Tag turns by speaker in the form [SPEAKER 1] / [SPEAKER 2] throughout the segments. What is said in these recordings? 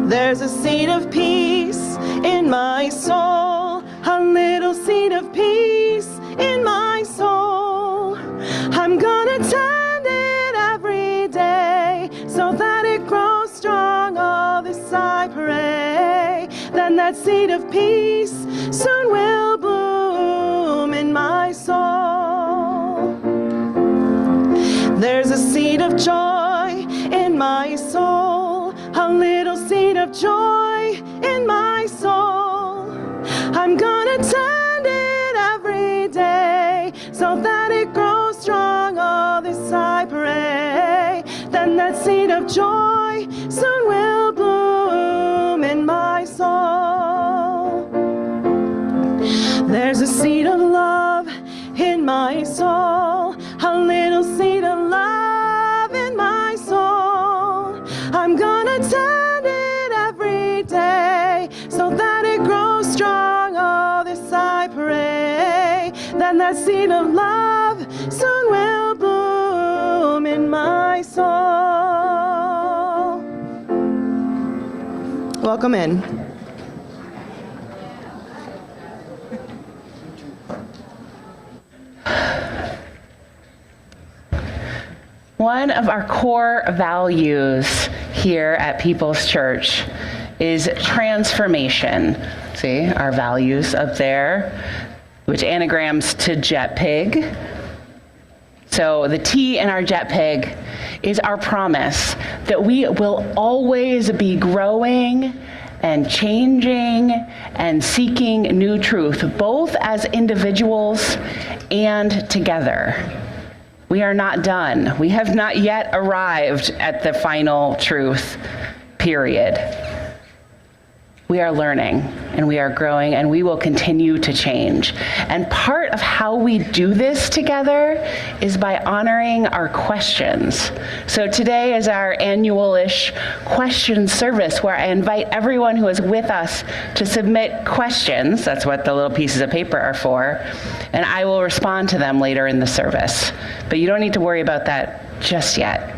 [SPEAKER 1] There's a seed of peace in my soul, a little seed of peace in my soul. I'm gonna tend it every day so that it grows strong. All this I pray, then that seed of peace soon will bloom in my soul. There's a seed of joy in my soul, a little seed of joy in my soul. I'm gonna tend it every day so that it grows strong. All this I pray, then that seed of joy soon will bloom in my soul. There's a seed of love in my soul, a little seed of love in my soul. I'm gonna tend it every day so that it grows strong. All this I pray, then that seed of love soon will bloom in my soul. Welcome in.
[SPEAKER 2] One of our core values here at People's Church is transformation. See, our values up there, which anagrams to jet pig. So the T in our jet pig is our promise that we will always be growing and changing and seeking new truth, both as individuals and together. We are not done. We have not yet arrived at the final truth, period. We are learning and we are growing and we will continue to change. And part of how we do this together is by honoring our questions. So today is our annual-ish question service where I invite everyone who is with us to submit questions. That's what the little pieces of paper are for. And I will respond to them later in the service. But you don't need to worry about that just yet.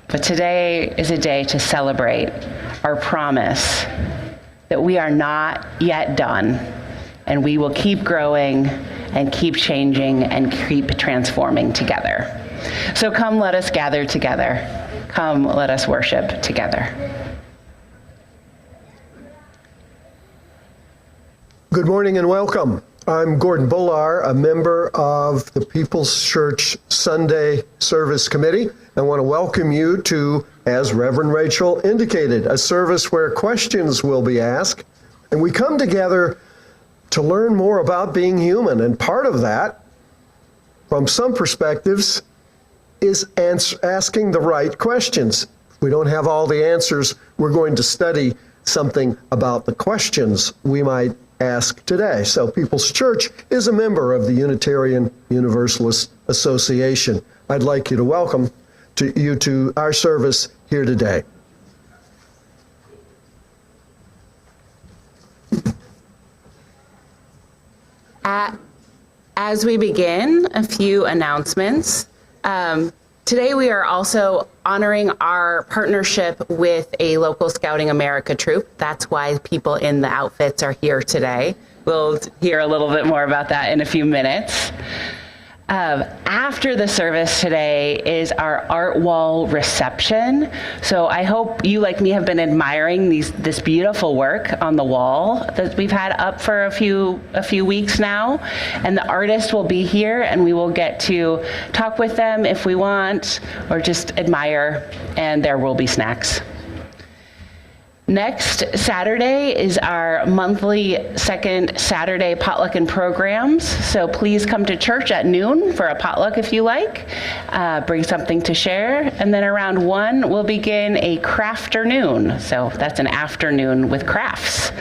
[SPEAKER 2] But today is a day to celebrate our promise that we are not yet done, and we will keep growing and keep changing and keep transforming together. So come, let us gather together. Come, let us worship together.
[SPEAKER 3] Good morning and welcome. I'm Gordon Bullar, a member of the People's Church Sunday Service Committee. I want to welcome you to, as Reverend Rachel indicated, a service where questions will be asked. And we come together to learn more about being human. And part of that, from some perspectives, is asking the right questions. If we don't have all the answers, we're going to study something about the questions we might ask today. So People's Church is a member of the Unitarian Universalist Association. I'd like you to welcome you to our service here today.
[SPEAKER 2] As we begin, a few announcements. Today we are also honoring our partnership with a local Scouting America troop. That's why people in the outfits are here today. We'll hear a little bit more about that in a few minutes. After the service today is our art wall reception. So I hope you, like me, have been admiring this beautiful work on the wall that we've had up for a few weeks now. And the artist will be here and we will get to talk with them if we want, or just admire, and there will be snacks. Next Saturday is our monthly second Saturday potluck and programs. So please come to church at noon for a potluck if you like. Bring something to share. And then around 1, we'll begin a crafternoon. So that's an afternoon with crafts.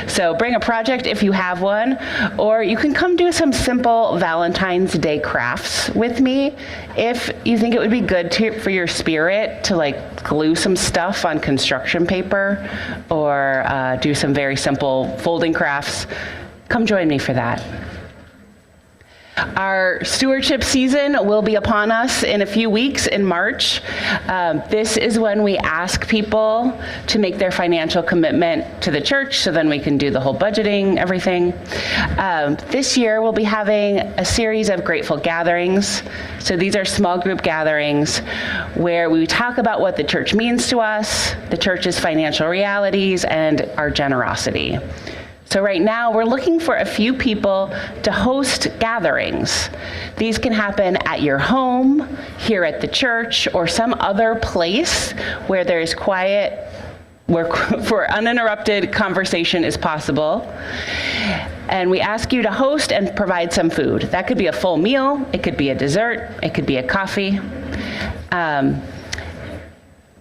[SPEAKER 2] So bring a project if you have one, or you can come do some simple Valentine's Day crafts with me. If you think it would be good for your spirit to like glue some stuff on construction paper or do some very simple folding crafts, come join me for that. Our stewardship season will be upon us in a few weeks in March. This is when we ask people to make their financial commitment to the church, so then we can do the whole budgeting, everything. This year we'll be having a series of grateful gatherings. So these are small group gatherings where we talk about what the church means to us, the church's financial realities, and our generosity. So right now, we're looking for a few people to host gatherings. These can happen at your home, here at the church, or some other place where there's quiet, where uninterrupted conversation is possible. And we ask you to host and provide some food. That could be a full meal, it could be a dessert, it could be a coffee.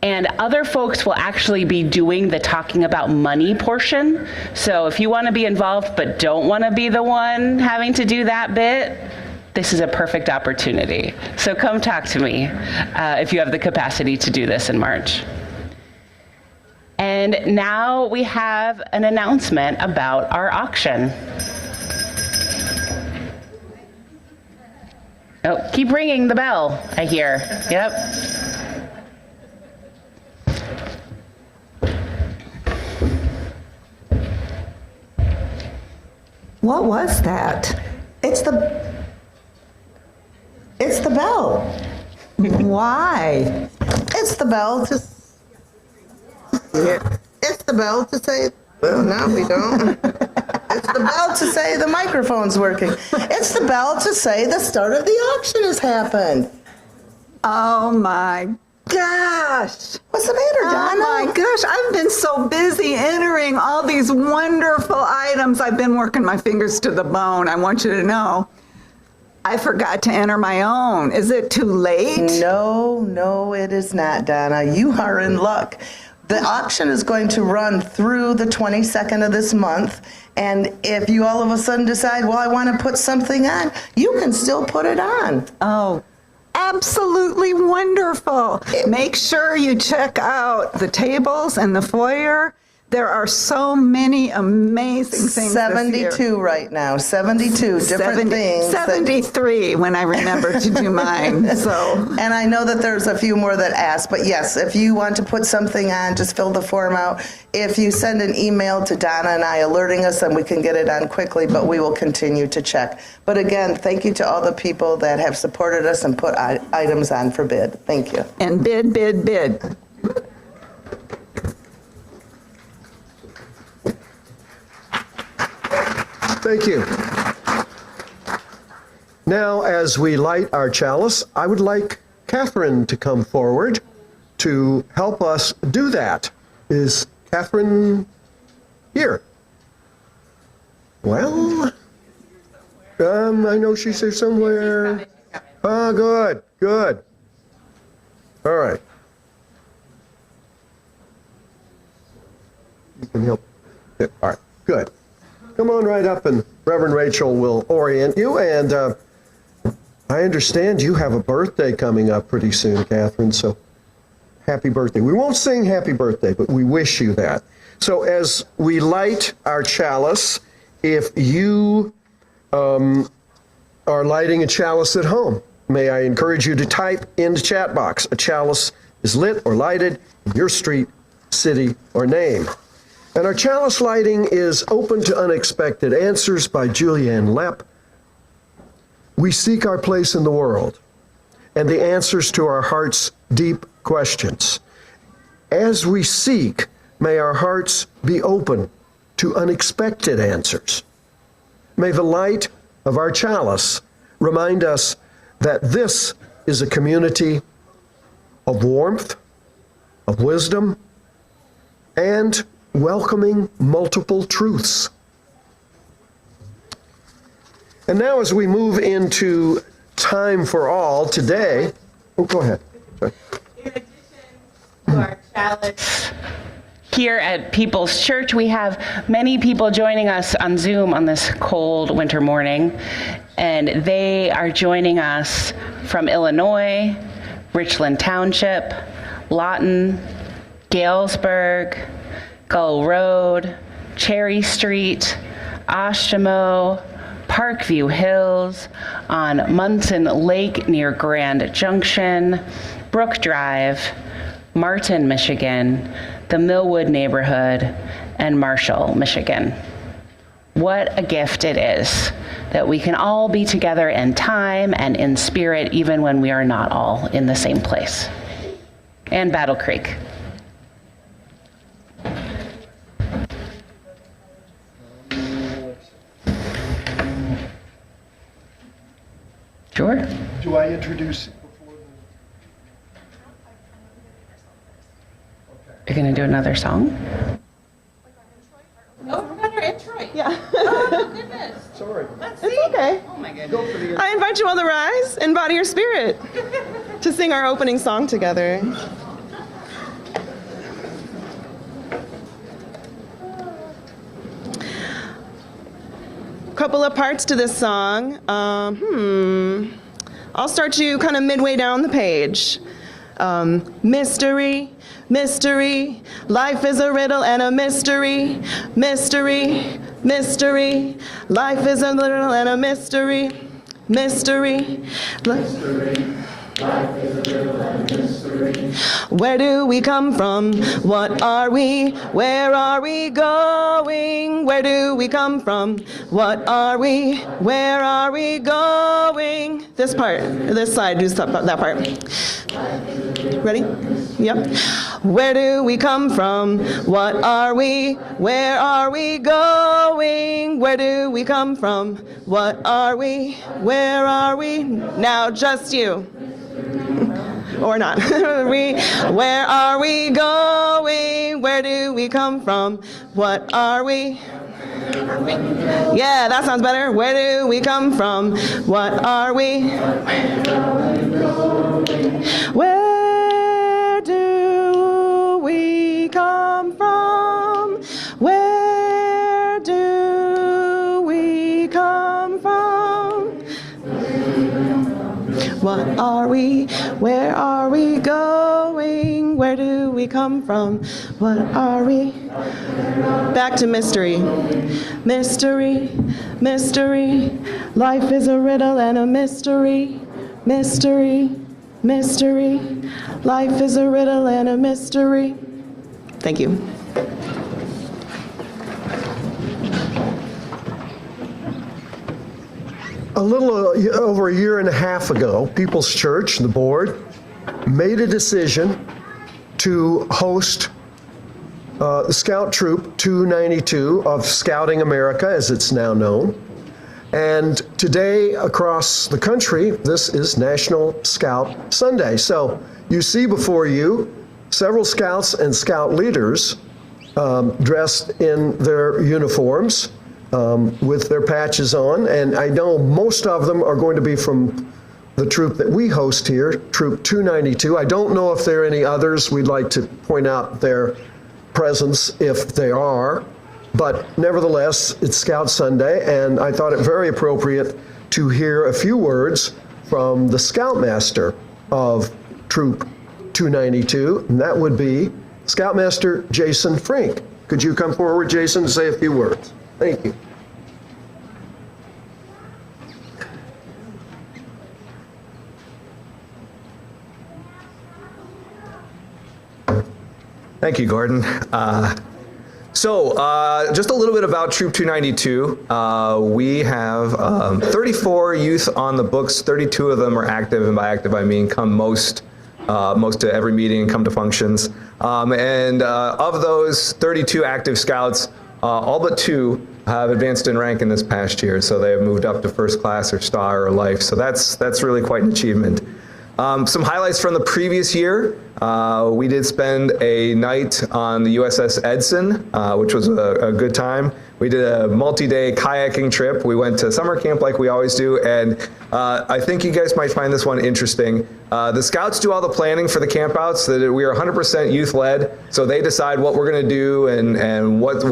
[SPEAKER 2] And other folks will actually be doing the talking about money portion. So if you want to be involved but don't want to be the one having to do that bit, this is a perfect opportunity. So come talk to me if you have the capacity to do this in March. And now we have an announcement about our auction. Oh, keep ringing the bell, I hear. Yep.
[SPEAKER 4] What was that?
[SPEAKER 5] It's the bell.
[SPEAKER 4] Why?
[SPEAKER 5] It's the bell to. It's the bell to say. Well, no, we don't. It's the bell to say the microphone's working. It's the bell to say the start of the auction has happened.
[SPEAKER 4] Oh my gosh.
[SPEAKER 5] What's the matter, Donna?
[SPEAKER 4] Oh my gosh, I've been so busy entering all these wonderful items. I've been working my fingers to the bone. I want you to know. I forgot to enter my own. Is it too late?
[SPEAKER 5] No, it is not, Donna. You are in luck. The auction is going to run through the 22nd of this month, and if you all of a sudden decide, well, I want to put something on, you can still put it on.
[SPEAKER 4] Oh, absolutely wonderful. Make sure you check out the tables and the foyer. There are so many amazing things
[SPEAKER 5] 72
[SPEAKER 4] this year.
[SPEAKER 5] right now, 72 different things.
[SPEAKER 4] 73 when I remember to do mine. So,
[SPEAKER 5] and I know that there's a few more that ask, but yes, if you want to put something on, just fill the form out. If you send an email to Donna and I alerting us, then we can get it on quickly, but we will continue to check. But again, thank you to all the people that have supported us and put items on for bid. Thank you.
[SPEAKER 4] and bid.
[SPEAKER 3] Thank you. Now, as we light our chalice, I would like Catherine to come forward to help us do that. Is Catherine here? Well, I know she's here somewhere. Oh, good. All right. You can help. Yeah, all right, good. Come on right up and Reverend Rachel will orient you. And I understand you have a birthday coming up pretty soon, Catherine, so happy birthday. We won't sing happy birthday, but we wish you that. So as we light our chalice, if you are lighting a chalice at home, may I encourage you to type in the chat box, a chalice is lit or lighted in your street, city, or name. And our chalice lighting is Open to Unexpected Answers by Julianne Lepp. We seek our place in the world and the answers to our heart's deep questions. As we seek, may our hearts be open to unexpected answers. May the light of our chalice remind us that this is a community of warmth, of wisdom, and welcoming multiple truths. And now as we move into time for all today, go ahead. Sorry.
[SPEAKER 2] In addition to our chalice here at People's Church, we have many people joining us on Zoom on this cold winter morning, and they are joining us from Illinois, Richland Township, Lawton, Galesburg, Gull Road, Cherry Street, Oshtemo, Parkview Hills, on Munson Lake near Grand Junction, Brook Drive, Martin, Michigan, the Millwood neighborhood, and Marshall, Michigan. What a gift it is that we can all be together in time and in spirit, even when we are not all in the same place. And Battle Creek. Sure.
[SPEAKER 3] Do I introduce it before
[SPEAKER 2] You're going to do another song?
[SPEAKER 1] Oh, we're going to intro. Yeah.
[SPEAKER 2] Oh, goodness.
[SPEAKER 3] Sorry.
[SPEAKER 1] It's okay.
[SPEAKER 2] Oh, my goodness.
[SPEAKER 3] Go for the
[SPEAKER 1] I invite you all to rise and body your spirit to sing our opening song together. Couple of parts to this song. I'll start you kind of midway down the page. Mystery, mystery, life is a riddle and a mystery. Mystery, mystery, life is a riddle and a mystery. Mystery, life is a riddle and a mystery. Where do we come from? What are we? Where are we going? Where do we come from? What are we? Where are we going? This part, this side, do that part. Ready? Yep. Where do we come from? What are we? Where are we going? Where do we come from? What are we? Where are we? Now just you. Or not. Where are we going? Where do we come from? What are we? Yeah, that sounds better. Where do we come from? What are we? Where do we come from? Where do we come from? What are we? Where are we going? Where do we come from? What are we? Back to mystery. Mystery, mystery, life is a riddle and a mystery. Mystery, mystery, life is a riddle and a mystery. Thank you.
[SPEAKER 3] A little over a year and a half ago, People's Church, the board, made a decision to host the Scout Troop 292 of Scouting America, as it's now known. And today, across the country, this is National Scout Sunday. So you see before you several scouts and scout leaders dressed in their uniforms, with their patches on, and I know most of them are going to be from the troop that we host here, Troop 292. I don't know if there are any others. We'd like to point out their presence if they are, but nevertheless, it's Scout Sunday, and I thought it very appropriate to hear a few words from the Scoutmaster of Troop 292, and that would be Scoutmaster Jason Frink. Could you come forward, Jason, and say a few words? Thank you.
[SPEAKER 6] Thank you, Gordon. Just a little bit about Troop 292. We have 34 youth on the books. 32 of them are active, and by active I mean come most to every meeting and come to functions. Of those 32 active scouts, all but 2 have advanced in rank in this past year, so they have moved up to first class or star or life. So that's really quite an achievement. Some highlights from the previous year. We did spend a night on the USS Edson, which was a good time. We did a multi-day kayaking trip. We went to summer camp like we always do, and I think you guys might find this one interesting. The scouts do all the planning for the campouts. That we are 100% youth-led, so they decide what we're going to do and what are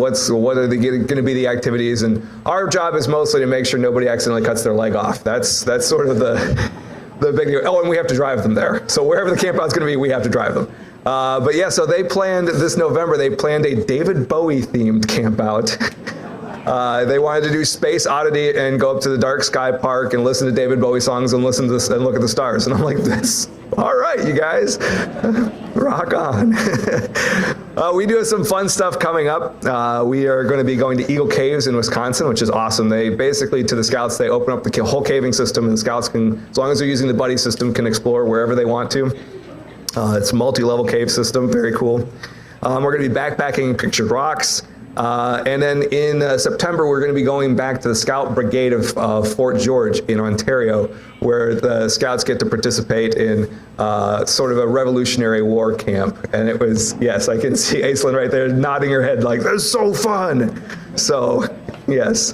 [SPEAKER 6] going to be the activities. And our job is mostly to make sure nobody accidentally cuts their leg off. That's sort of the big deal. Oh, and we have to drive them there. So wherever the campout's going to be, we have to drive them. But yeah, so they planned this November. They planned a David Bowie themed campout. They wanted to do Space Oddity and go up to the Dark Sky Park and listen to David Bowie songs and listen to this and look at the stars. And I'm like, that's all right, you guys, rock on. We do have some fun stuff coming up. We are going to be going to Eagle Caves in Wisconsin, which is awesome. They basically, to the scouts, they open up the whole caving system, and the scouts can, as long as they're using the buddy system, can explore wherever they want to. It's a multi-level cave system, very cool. We're going to be backpacking Pictured Rocks. And then in September, we're going to be going back to the Scout Brigade of Fort George in Ontario, where the Scouts get to participate in sort of a Revolutionary War camp. And it was, yes, I can see Aislinn right there nodding her head like, that's so fun. So, yes.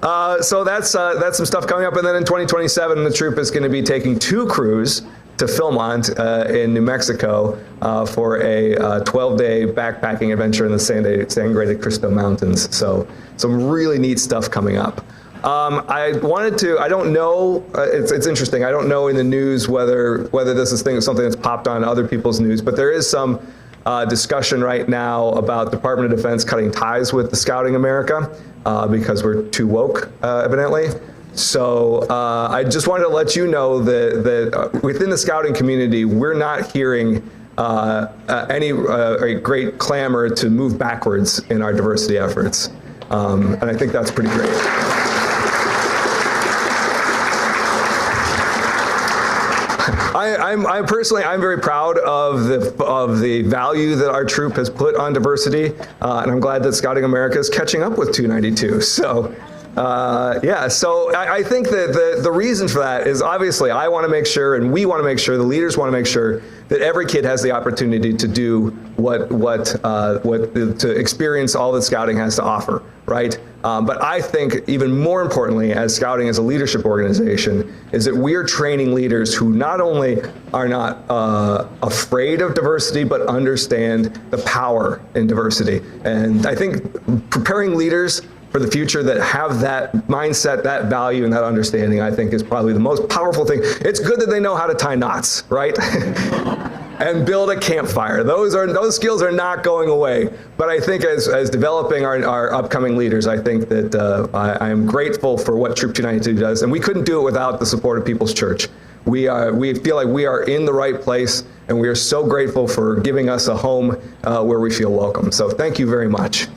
[SPEAKER 6] So that's some stuff coming up. And then in 2027, the troop is going to be taking 2 crews to Philmont in New Mexico for a 12-day backpacking adventure in the Sangre de Cristo Mountains. So some really neat stuff coming up. I don't know, it's interesting, I don't know in the news whether this is something that's popped on other people's news, but there is some discussion right now about Department of Defense cutting ties with the Scouting America because we're too woke, evidently. So I just wanted to let you know that within the scouting community, we're not hearing any great clamor to move backwards in our diversity efforts. And I think that's pretty great. I'm personally very proud of the value that our troop has put on diversity, and I'm glad that Scouting America is catching up with 292. So. So I think that the reason for that is obviously I want to make sure, and we want to make sure, the leaders want to make sure that every kid has the opportunity to do to experience all that Scouting has to offer, right? But I think even more importantly, as Scouting as a leadership organization, is that we are training leaders who not only are not afraid of diversity, but understand the power in diversity. And I think preparing leaders for the future that have that mindset, that value, and that understanding, I think is probably the most powerful thing. It's good that they know how to tie knots, right? And build a campfire. Those skills are not going away. But I think as developing our upcoming leaders, I think that I am grateful for what Troop 292 does, and we couldn't do it without the support of People's Church. We feel like we are in the right place, and we are so grateful for giving us a home where we feel welcome. So thank you very much.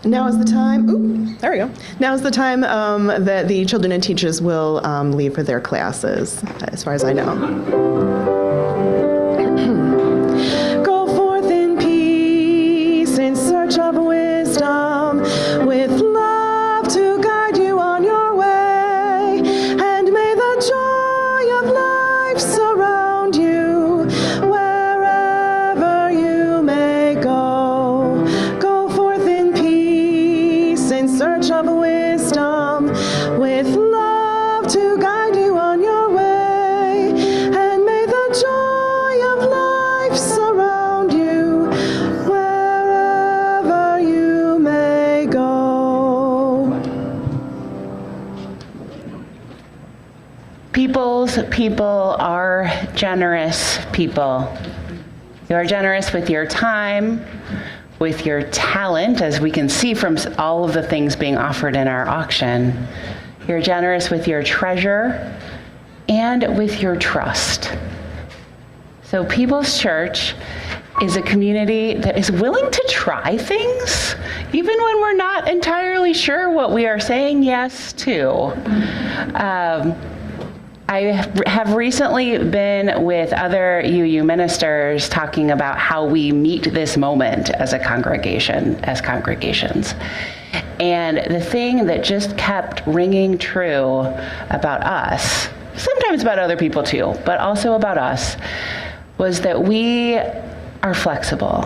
[SPEAKER 1] Now is the time, there we go. Now is the time that the children and teachers will leave for their classes, as far as I know. Go forth in peace, in search of wisdom, with love to guide you on your way, and may the joy of life surround you wherever you may go. Go forth in peace, in search of wisdom, with love to guide you on your way, and may the joy of life surround you wherever you may go.
[SPEAKER 2] People's people are generous people. You are generous with your time, with your talent, as we can see from all of the things being offered in our auction. You're generous with your treasure and with your trust. So People's Church is a community that is willing to try things, even when we're not entirely sure what we are saying yes to. I have recently been with other UU ministers talking about how we meet this moment as a congregation, as congregations. And the thing that just kept ringing true about us, sometimes about other people too, but also about us, was that we are flexible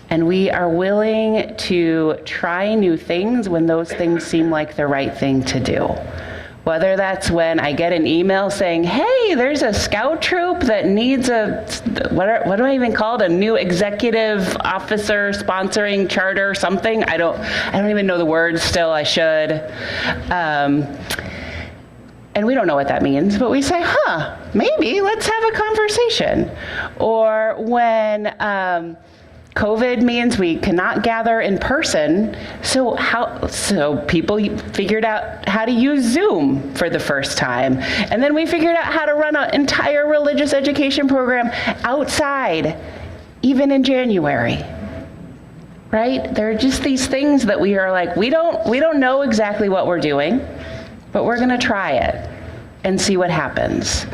[SPEAKER 2] and we are willing to try new things when those things seem like the right thing to do. Whether that's when I get an email saying, hey, there's a scout troop that needs what do I even call it? A new executive officer sponsoring charter something. I don't even know the words still, I should. And we don't know what that means, but we say, maybe let's have a conversation. Or when COVID means we cannot gather in person, so people figured out how to use Zoom for the first time. And then we figured out how to run an entire religious education program outside, even in January. Right? There are just these things that we are like, we don't know exactly what we're doing, but we're going to try it and see what happens.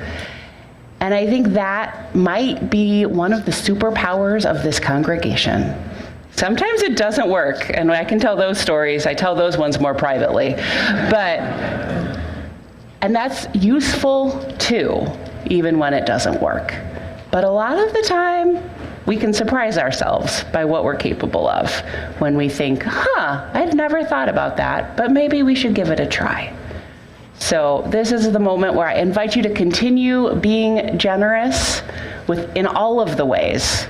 [SPEAKER 2] And I think that might be one of the superpowers of this congregation. Sometimes it doesn't work, and I can tell those stories. I tell those ones more privately. And that's useful too, even when it doesn't work. But a lot of the time, we can surprise ourselves by what we're capable of when we think, I'd never thought about that, but maybe we should give it a try. So this is the moment where I invite you to continue being generous in all of the ways,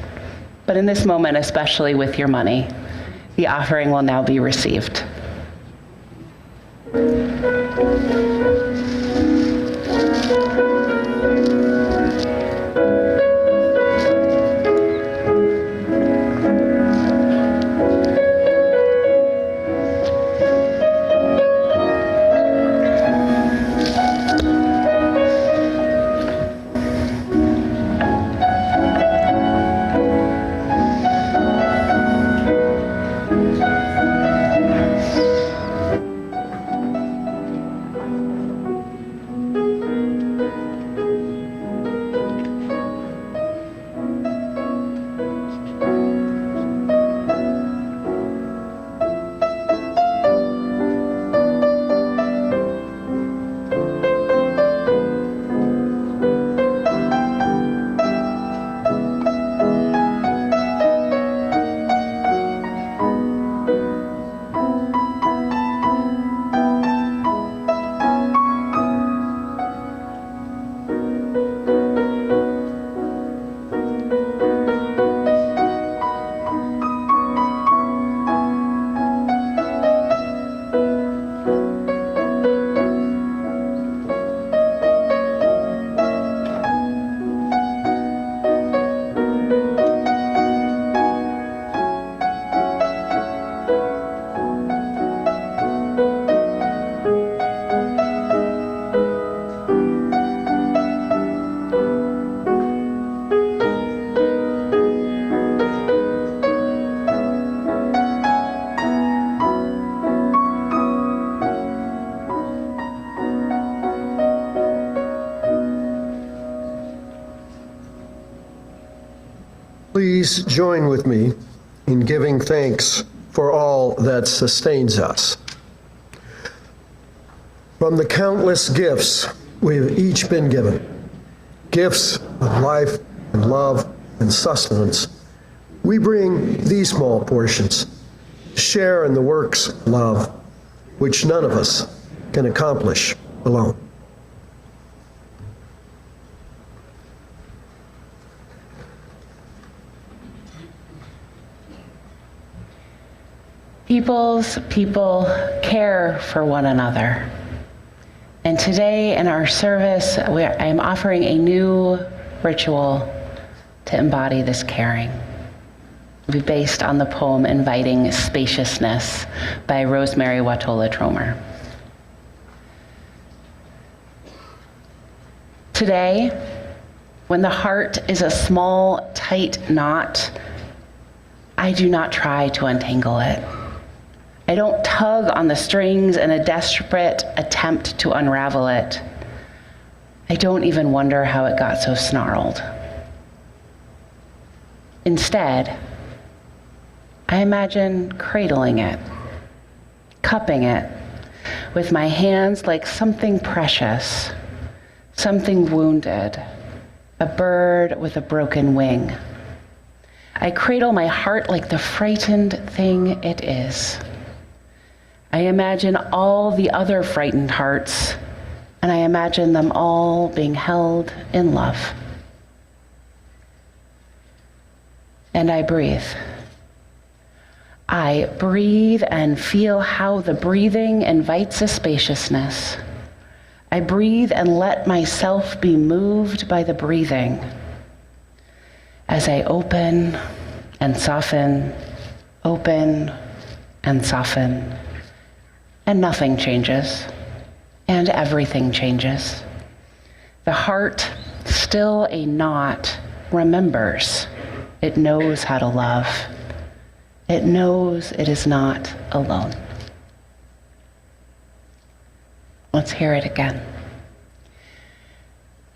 [SPEAKER 2] but in this moment, especially with your money. The offering will now be received.
[SPEAKER 3] Please join with me in giving thanks for all that sustains us. From the countless gifts we have each been given, gifts of life and love and sustenance, we bring these small portions to share in the works of love which none of us can accomplish alone.
[SPEAKER 2] People care for one another. And today in our service, I am offering a new ritual to embody this caring. It'll be based on the poem Inviting Spaciousness by Rosemary Watola Tromer. Today, when the heart is a small, tight knot, I do not try to untangle it. I don't tug on the strings in a desperate attempt to unravel it. I don't even wonder how it got so snarled. Instead, I imagine cradling it, cupping it with my hands like something precious, something wounded, a bird with a broken wing. I cradle my heart like the frightened thing it is. I imagine all the other frightened hearts, and I imagine them all being held in love. And I breathe. I breathe and feel how the breathing invites a spaciousness, I breathe and let myself be moved by the breathing as I open and soften, open and soften, and nothing changes, and everything changes. The heart, still a knot, remembers. It knows how to love. It knows it is not alone. Let's hear it again.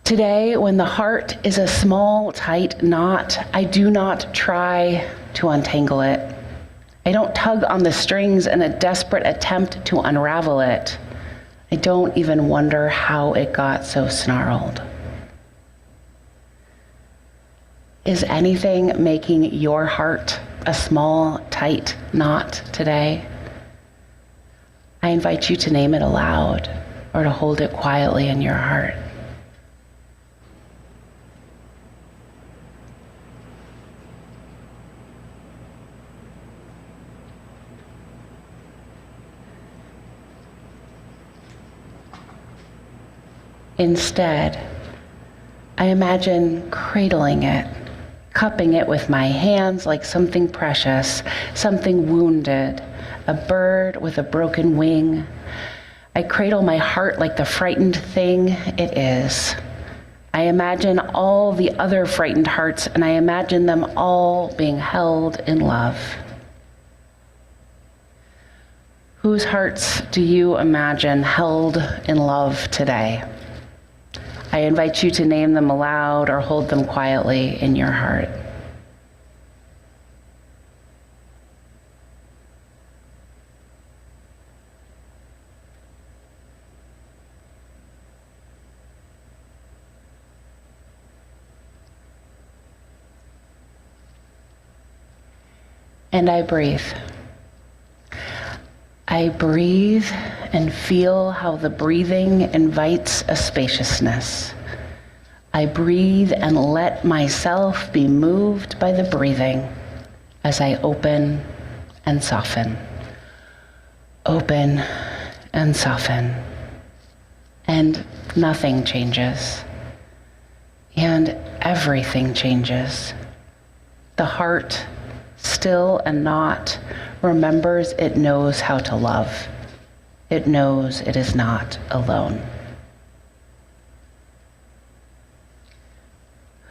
[SPEAKER 2] Today, when the heart is a small, tight knot, I do not try to untangle it. I don't tug on the strings in a desperate attempt to unravel it. I don't even wonder how it got so snarled. Is anything making your heart a small, tight knot today? I invite you to name it aloud or to hold it quietly in your heart. Instead, I imagine cradling it, cupping it with my hands like something precious, something wounded, a bird with a broken wing. I cradle my heart like the frightened thing it is. I imagine all the other frightened hearts, and I imagine them all being held in love. Whose hearts do you imagine held in love today? I invite you to name them aloud or hold them quietly in your heart. And I breathe. I breathe and feel how the breathing invites a spaciousness. I breathe and let myself be moved by the breathing as I open and soften. Open and soften. And nothing changes. And everything changes. The heart, still a knot, remembers it knows how to love. It knows it is not alone.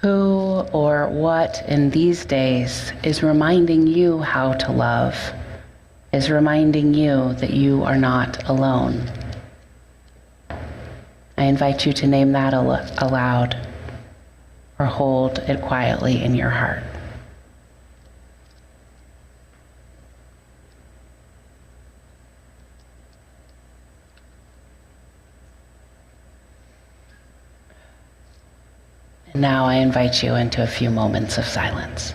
[SPEAKER 2] Who or what in these days is reminding you how to love, is reminding you that you are not alone? I invite you to name that aloud or hold it quietly in your heart. Now I invite you into a few moments of silence.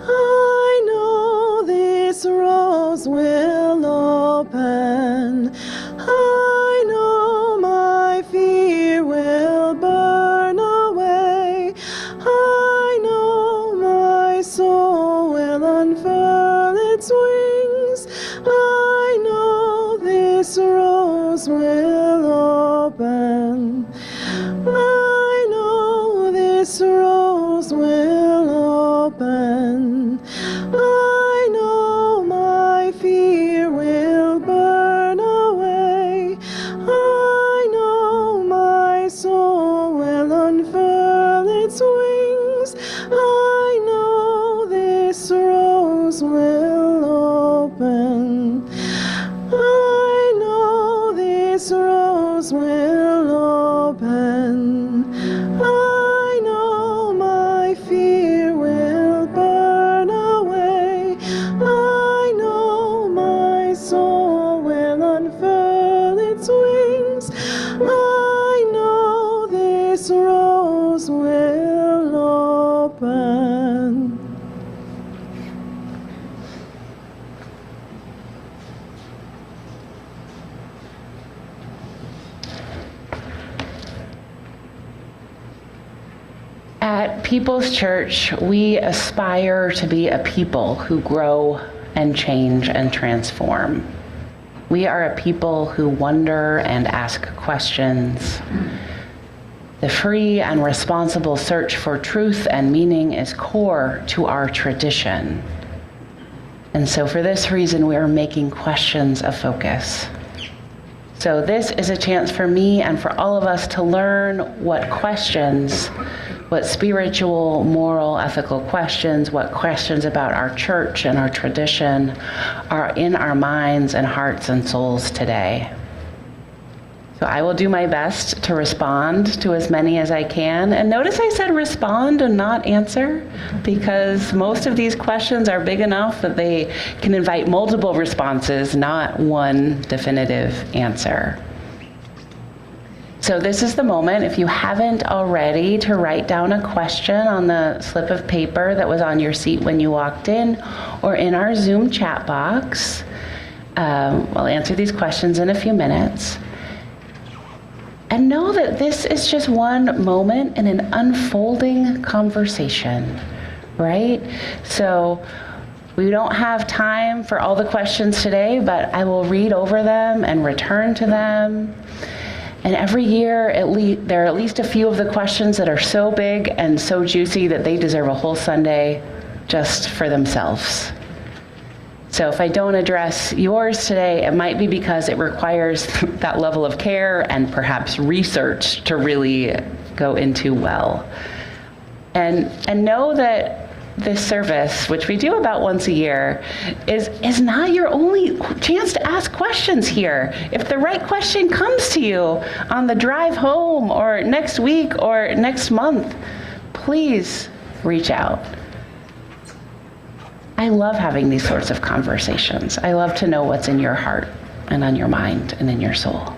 [SPEAKER 1] I know this rose will open. I know my fear will burn away. I know my soul will unfurl its wings. I know this rose will open. I know this this rose will open. I know my fear will burn away. I know my soul will unfurl its wings. I know this rose will open. I know this rose will open. I know my fear will burn away. I know my soul will unfurl its wings. I know this rose will open.
[SPEAKER 2] At People's Church, we aspire to be a people who grow and change and transform. We are a people who wonder and ask questions. The free and responsible search for truth and meaning is core to our tradition. And so for this reason, we are making questions a focus. So this is a chance for me and for all of us to learn what questions, what spiritual, moral, ethical questions, what questions about our church and our tradition are in our minds and hearts and souls today. So I will do my best to respond to as many as I can. And notice I said respond and not answer, because most of these questions are big enough that they can invite multiple responses, not one definitive answer. So this is the moment, if you haven't already, to write down a question on the slip of paper that was on your seat when you walked in, or in our Zoom chat box. We'll answer these questions in a few minutes. And know that this is just one moment in an unfolding conversation, right? So we don't have time for all the questions today, but I will read over them and return to them. And every year, there are at least a few of the questions that are so big and so juicy that they deserve a whole Sunday just for themselves. So if I don't address yours today, it might be because it requires that level of care and perhaps research to really go into well. And know that this service, which we do about once a year, is not your only chance to ask questions here. If the right question comes to you on the drive home or next week or next month, please reach out. I love having these sorts of conversations. I love to know what's in your heart and on your mind and in your soul.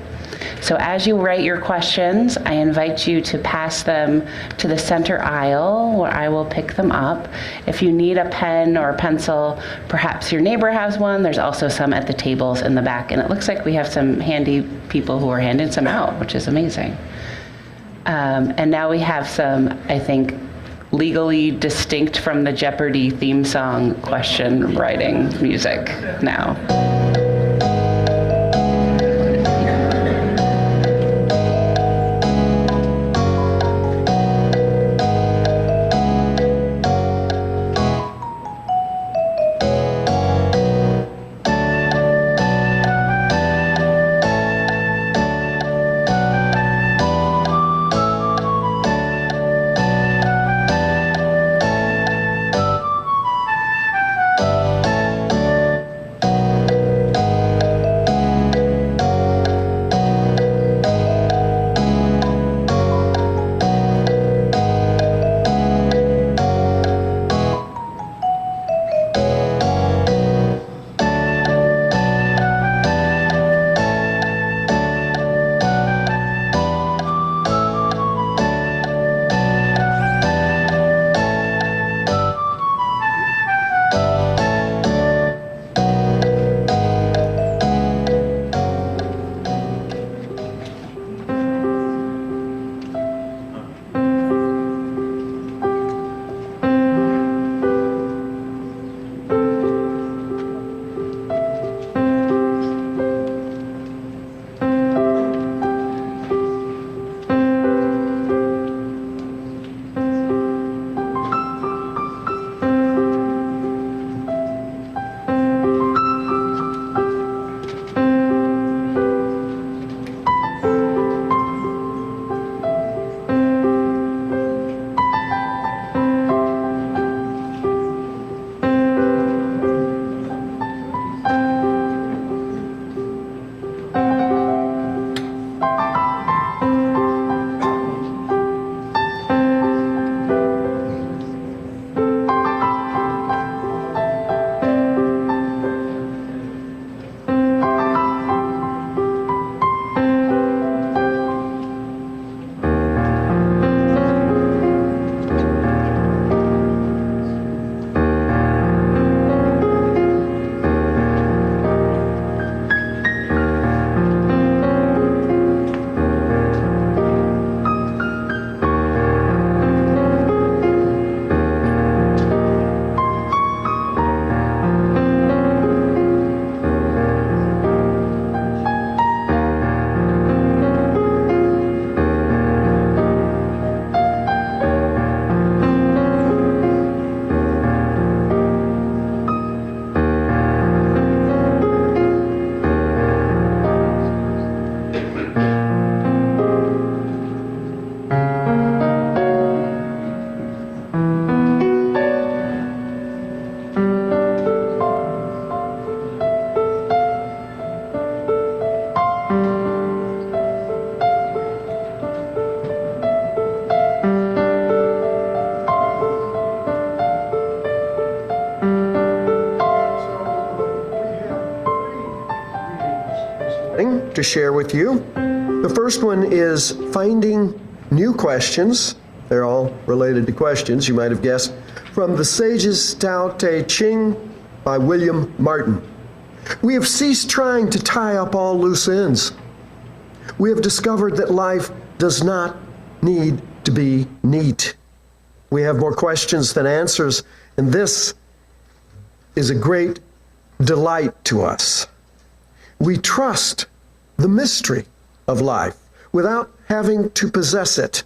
[SPEAKER 2] So as you write your questions, I invite you to pass them to the center aisle where I will pick them up. If you need a pen or a pencil, perhaps your neighbor has one. There's also some at the tables in the back. And it looks like we have some handy people who are handing some out, which is amazing. And now we have some, I think, legally distinct from the Jeopardy theme song question writing music now.
[SPEAKER 3] to share with you. The first one is finding new questions. They're all related to questions, you might have guessed, from The Sage's Tao Te Ching by William Martin. We have ceased trying to tie up all loose ends. We have discovered that life does not need to be neat. We have more questions than answers, and this is a great delight to us. We trust the mystery of life without having to possess it.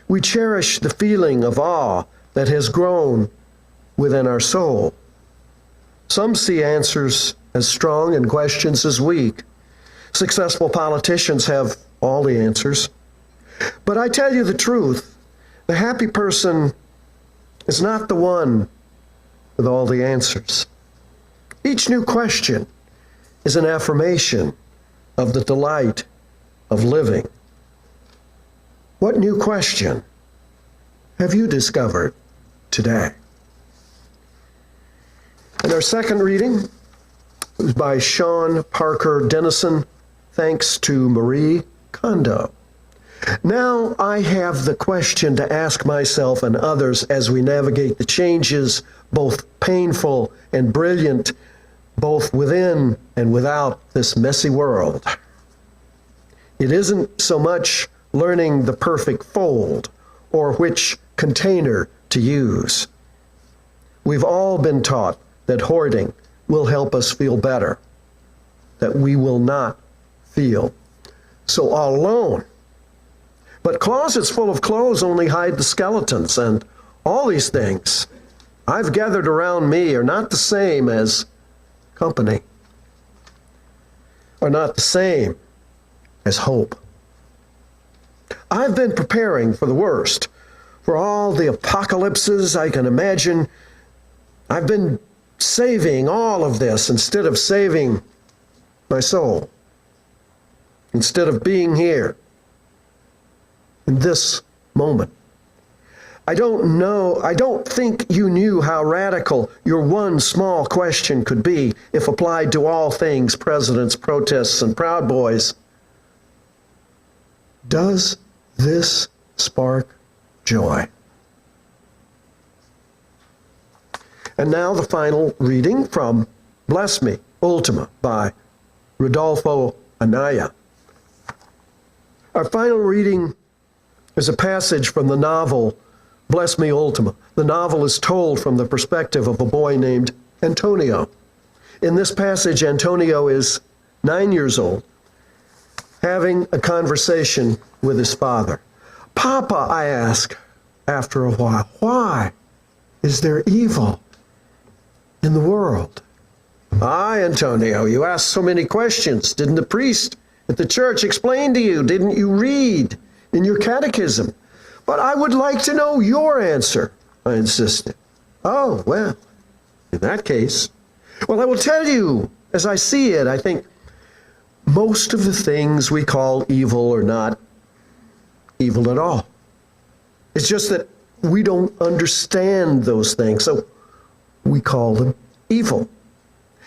[SPEAKER 3] We cherish the feeling of awe that has grown within our soul. Some see answers as strong and questions as weak. Successful politicians have all the answers. But I tell you the truth, the happy person is not the one with all the answers. Each new question is an affirmation of the delight of living. What new question have you discovered today? And our second reading was by Sean Parker Dennison, thanks to Marie Kondo. Now I have the question to ask myself and others as we navigate the changes, both painful and brilliant, both within and without this messy world. It isn't so much learning the perfect fold or which container to use. We've all been taught that hoarding will help us feel better, that we will not feel so all alone. But closets full of clothes only hide the skeletons, and all these things I've gathered around me are not the same as company, are not the same as hope. I've been preparing for the worst, for all the apocalypses I can imagine. I've been saving all of this instead of saving my soul, instead of being here in this moment. I don't think you knew how radical your one small question could be if applied to all things presidents, protests, and Proud Boys. Does this spark joy? And now the final reading from Bless Me, Ultima by Rodolfo Anaya. Our final reading is a passage from the novel Bless Me, Ultima. The novel is told from the perspective of a boy named Antonio. In this passage, Antonio is 9 years old, having a conversation with his father. Papa, I ask after a while, why is there evil in the world? Ah, Antonio, you ask so many questions. Didn't the priest at the church explain to you? Didn't you read in your catechism? But I would like to know your answer, I insisted. Oh, well, in that case, well, I will tell you, as I see it, I think most of the things we call evil are not evil at all. It's just that we don't understand those things, so we call them evil.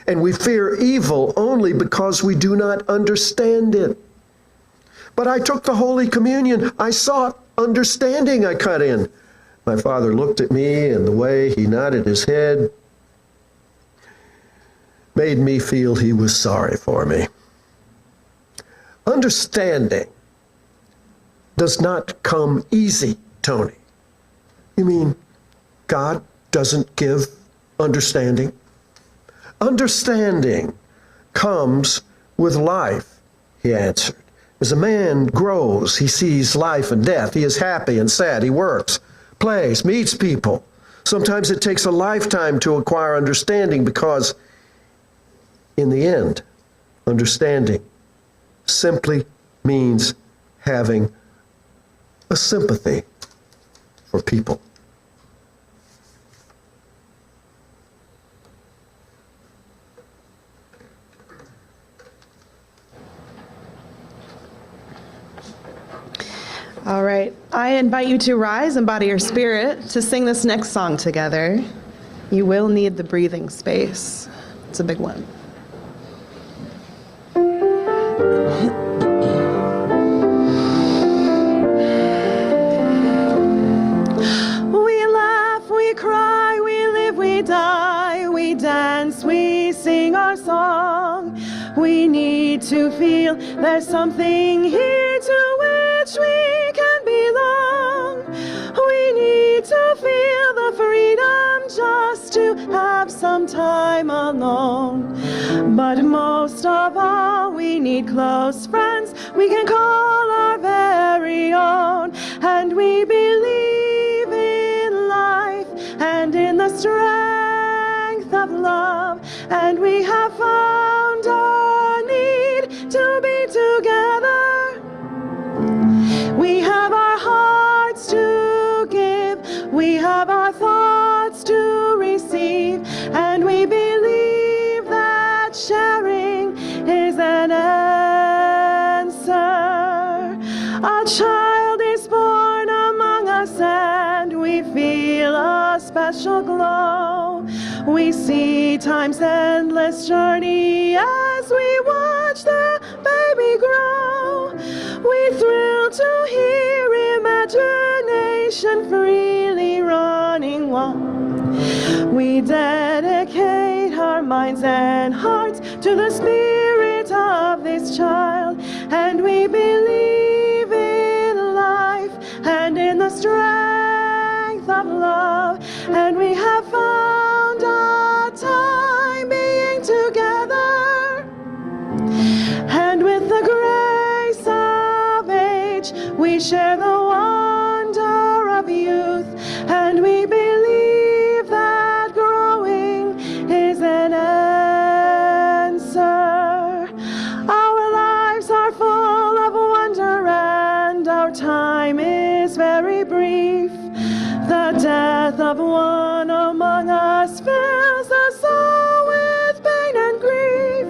[SPEAKER 3] And we fear evil only because we do not understand it. But I took the Holy Communion. I sought understanding, I cut in. My father looked at me, and the way he nodded his head made me feel he was sorry for me. Understanding does not come easy, Tony. You mean God doesn't give understanding? Understanding comes with life, he answered. As a man grows, he sees life and death. He is happy and sad. He works, plays, meets people. Sometimes it takes a lifetime to acquire understanding because, in the end, understanding simply means having a sympathy for people.
[SPEAKER 1] All right, I invite you to rise and body your spirit to sing this next song together. You will need the breathing space. It's a big one. We laugh, we cry, we live, we die, we dance, we sing our song. We need to feel there's something here to which we can belong. We need to feel the freedom just to have some time alone. But most of all, we need close friends we can call our very own. And we believe in life and in the strength of love. And we have found our need to be together. We have our hearts to give, we have our thoughts to receive, and we believe that sharing is an answer. A child is born among us and we feel a special glow. We see time's endless journey as we watch the baby grow. We thrill to hear imagination freely running wild. We dedicate our minds and hearts to the spirit of this child, and we believe in life and in the strength of love, and we have found a time being together. And with the grace of age, we share the wonder of youth, and we believe that growing is an answer. Our lives are full of wonder, and our time is very brief. The death of one among us fills us all with pain and grief.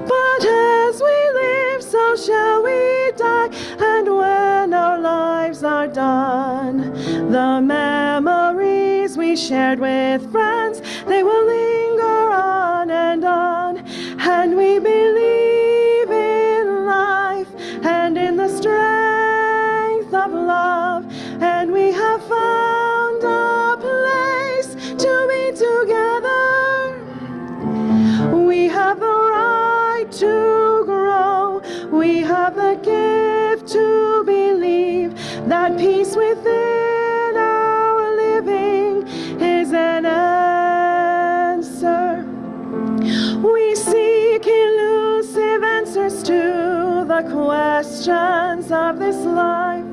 [SPEAKER 1] But as we live, so shall we die, and when our lives are done, the memories we shared with friends, they will linger on, and we believe in life and in the strength of love, and we have found a place to be together. We have the right to grow, we have the gift to believe that peace within our living is an answer. We seek elusive answers to the questions of this life.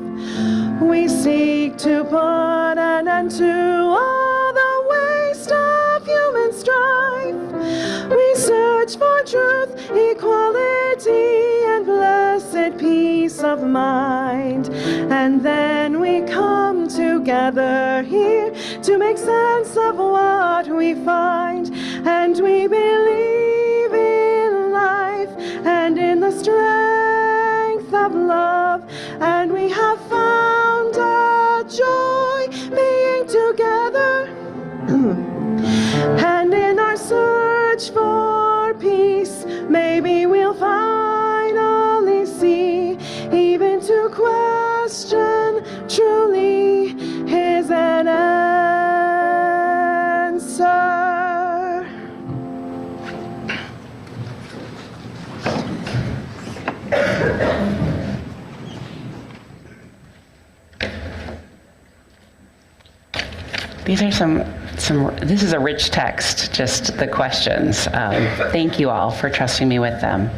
[SPEAKER 1] We seek to put an end to all the waste of human strife. We search for truth, equality, and blessed peace of mind. And then we come together here to make sense of what we find. And we believe in life and in the strength of love. And we have found a joy being together. And in our search for peace, maybe we'll finally see, even to question truly is an answer.
[SPEAKER 2] These are this is a rich text, just the questions. Thank you all for trusting me with them.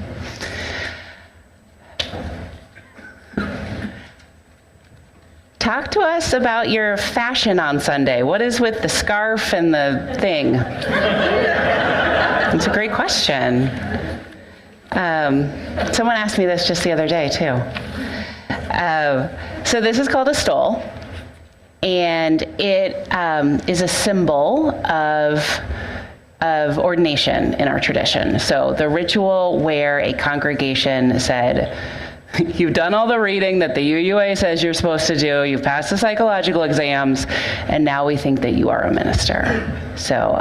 [SPEAKER 2] Talk to us about your fashion on Sunday. What is with the scarf and the thing? It's a great question. Someone asked me this just the other day, too. So this is called a stole. And it is a symbol of ordination in our tradition. So the ritual where a congregation said, you've done all the reading that the UUA says you're supposed to do, you've passed the psychological exams, and now we think that you are a minister. So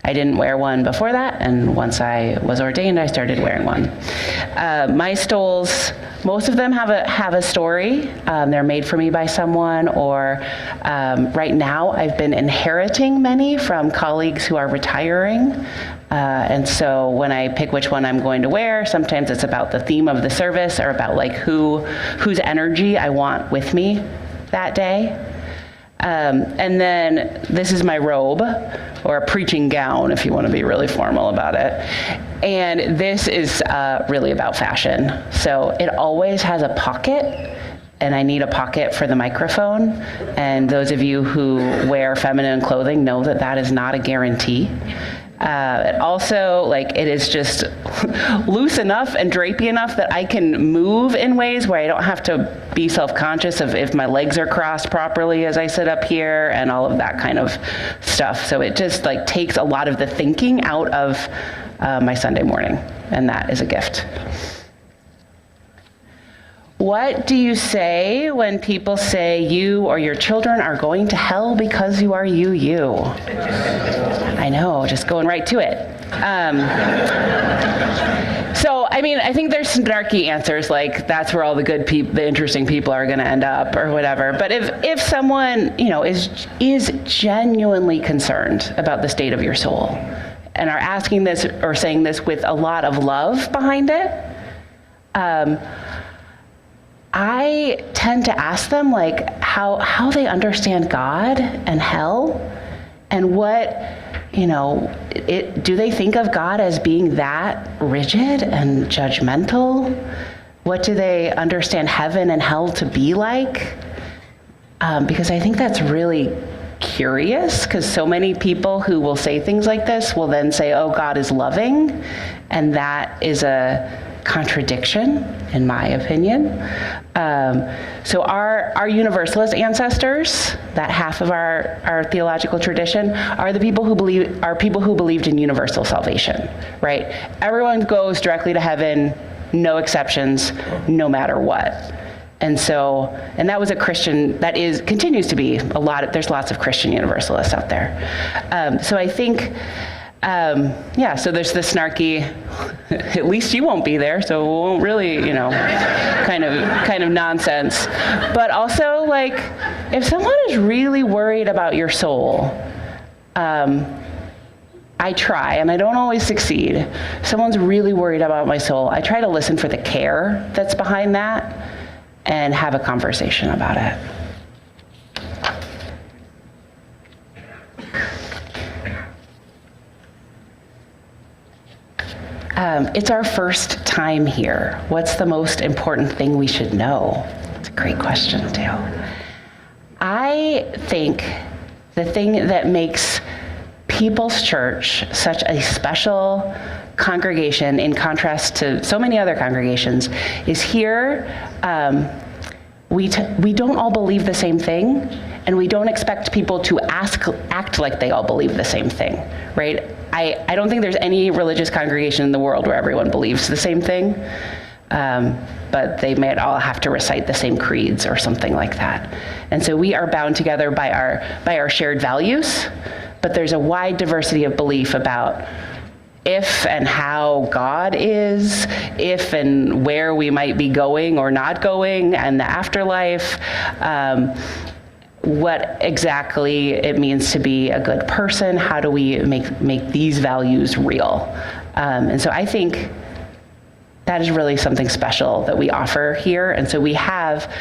[SPEAKER 2] I didn't wear one before that, and once I was ordained, I started wearing one. My stoles, most of them have a story. They're made for me by someone, or right now I've been inheriting many from colleagues who are retiring. And so when I pick which one I'm going to wear, sometimes it's about the theme of the service or about like whose energy I want with me that day. And then this is my robe, or a preaching gown if you want to be really formal about it. And this is really about fashion. So it always has a pocket, and I need a pocket for the microphone. And those of you who wear feminine clothing know that that is not a guarantee. It also, like, it is just loose enough and drapey enough that I can move in ways where I don't have to be self-conscious of if my legs are crossed properly as I sit up here and all of that kind of stuff. So it just like takes a lot of the thinking out of my Sunday morning, and that is a gift. What do you say when people say you or your children are going to hell because you are you? I know, just going right to it. So, I mean, I think there's snarky answers, like that's where all the good people, the interesting people are going to end up or whatever. But if someone, is genuinely concerned about the state of your soul and are asking this or saying this with a lot of love behind it, I tend to ask them like how they understand God and hell, and what, do they think of God as being that rigid and judgmental? What do they understand heaven and hell to be like? Because I think that's really curious, because so many people who will say things like this will then say, oh, God is loving, and that is a contradiction, in my opinion. So our Universalist ancestors, that half of our theological tradition, are people who believed in universal salvation, right? Everyone goes directly to heaven, no exceptions, no matter what. And that was a Christian, continues to be there's lots of Christian Universalists out there. So I think, so there's the snarky, at least you won't be there, so it won't really, kind of nonsense. But also, like, if someone is really worried about your soul, I try, and I don't always succeed. If someone's really worried about my soul, I try to listen for the care that's behind that and have a conversation about it. It's our first time here. What's the most important thing we should know? It's a great question, too. I think the thing that makes People's Church such a special congregation, in contrast to so many other congregations, is here we don't all believe the same thing, and we don't expect people to act like they all believe the same thing, right? I don't think there's any religious congregation in the world where everyone believes the same thing, but they might all have to recite the same creeds or something like that. And so we are bound together by our shared values, but there's a wide diversity of belief about if and how God is, if and where we might be going or not going, and the afterlife, what exactly it means to be a good person, how do we make these values real. And so I think that is really something special that we offer here. And so we have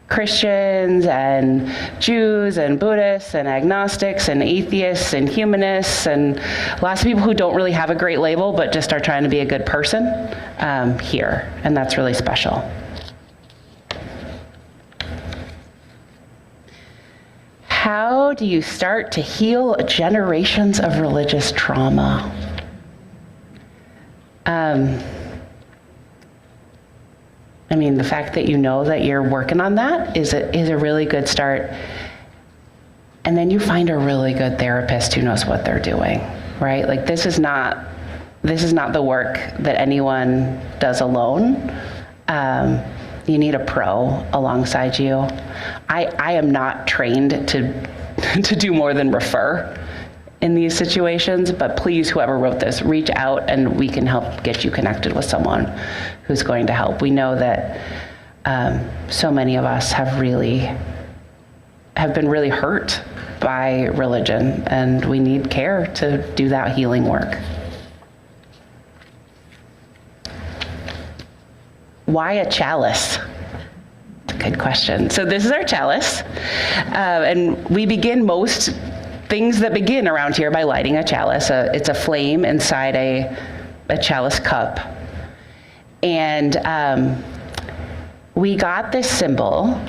[SPEAKER 2] Christians and Jews and Buddhists and agnostics and atheists and humanists and lots of people who don't really have a great label but just are trying to be a good person here, and that's really special. How do you start to heal generations of religious trauma? I mean, the fact that you know that you're working on that is a really good start. And then you find a really good therapist who knows what they're doing, right? Like, this is not the work that anyone does alone. You need a pro alongside you. I am not trained to do more than refer in these situations, but please, whoever wrote this, reach out and we can help get you connected with someone who's going to help. We know that so many of us have been really hurt by religion, and we need care to do that healing work. Why a chalice? Good question. So this is our chalice, and we begin most things that begin around here by lighting a chalice. It's a flame inside a chalice cup. And we got this symbol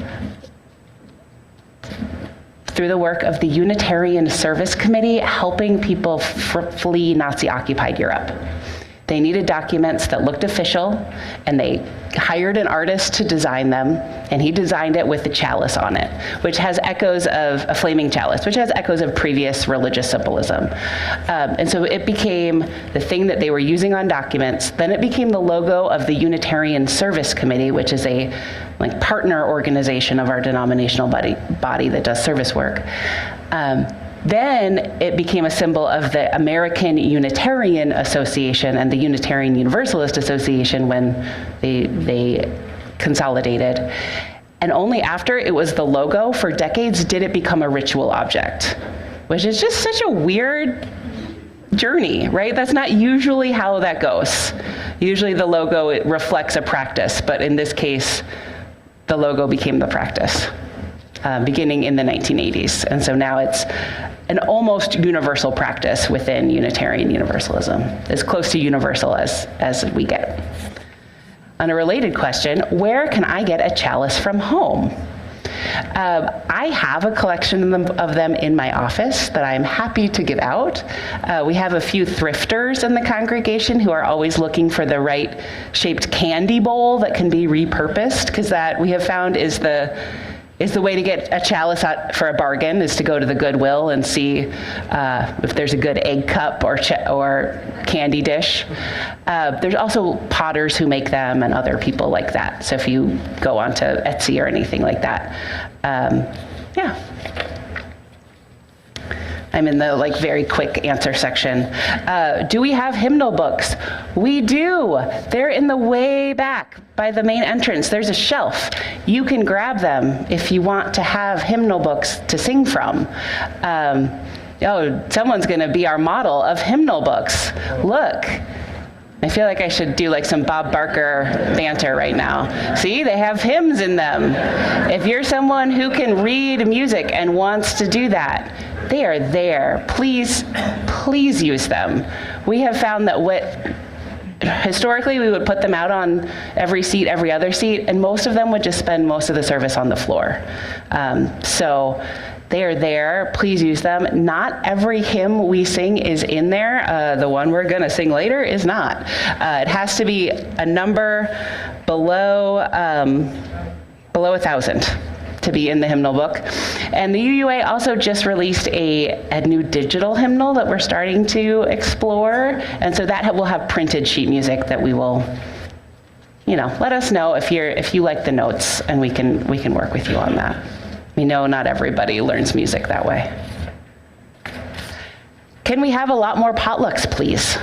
[SPEAKER 2] through the work of the Unitarian Service Committee helping people flee Nazi-occupied Europe. They needed documents that looked official, and they hired an artist to design them, and he designed it with the chalice on it, which has echoes of a flaming chalice, which has echoes of previous religious symbolism. And so it became the thing that they were using on documents. Then it became the logo of the Unitarian Service Committee, which is a partner organization of our denominational body that does service work. Then it became a symbol of the American Unitarian Association and the Unitarian Universalist Association when they consolidated. And only after it was the logo for decades did it become a ritual object, which is just such a weird journey, right? That's not usually how that goes. Usually the logo, it reflects a practice, but in this case, the logo became the practice. Beginning in the 1980s. And so now it's an almost universal practice within Unitarian Universalism, as close to universal as we get. On a related question, where can I get a chalice from home? I have a collection of them in my office that I'm happy to give out. We have a few thrifters in the congregation who are always looking for the right shaped candy bowl that can be repurposed, because that we have found is the way to get a chalice out for a bargain, is to go to the Goodwill and see if there's a good egg cup or candy dish. There's also potters who make them and other people like that. So if you go onto Etsy or anything like that, yeah. I'm in the very quick answer section. Do we have hymnal books? We do. They're in the way back by the main entrance. There's a shelf. You can grab them if you want to have hymnal books to sing from. Someone's going to be our model of hymnal books. Look. I feel like I should do some Bob Barker banter right now. See, they have hymns in them. If you're someone who can read music and wants to do that, they are there. Please use them. We have found that historically we would put them out on every seat, every other seat, and most of them would just spend most of the service on the floor. So they are there. Please use them. Not every hymn we sing is in there. The one we're going to sing later is not. It has to be a number below 1,000 to be in the hymnal book. And the UUA also just released a new digital hymnal that we're starting to explore. And so that will have printed sheet music that we will, let us know if you like the notes, and we can work with you on that. We know not everybody learns music that way. Can we have a lot more potlucks, please?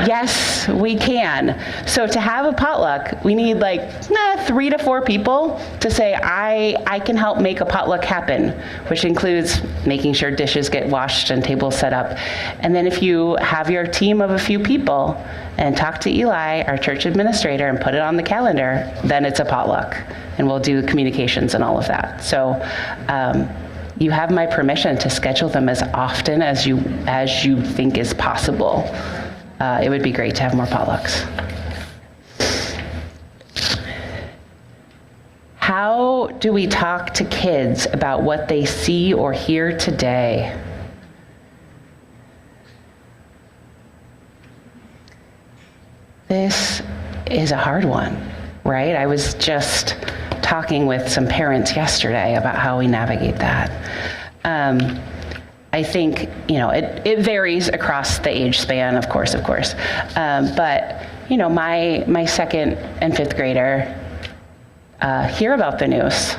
[SPEAKER 2] Yes, we can. So to have a potluck, we need 3 to 4 people to say, I can help make a potluck happen, which includes making sure dishes get washed and tables set up. And then if you have your team of a few people and talk to Eli, our church administrator, and put it on the calendar, then it's a potluck. And we'll do communications and all of that. So you have my permission to schedule them as often as you think is possible. It would be great to have more potlucks. How do we talk to kids about what they see or hear today? This is a hard one, right? I was just talking with some parents yesterday about how we navigate that. I think, it varies across the age span, of course. But, my 2nd and 5th grader hear about the news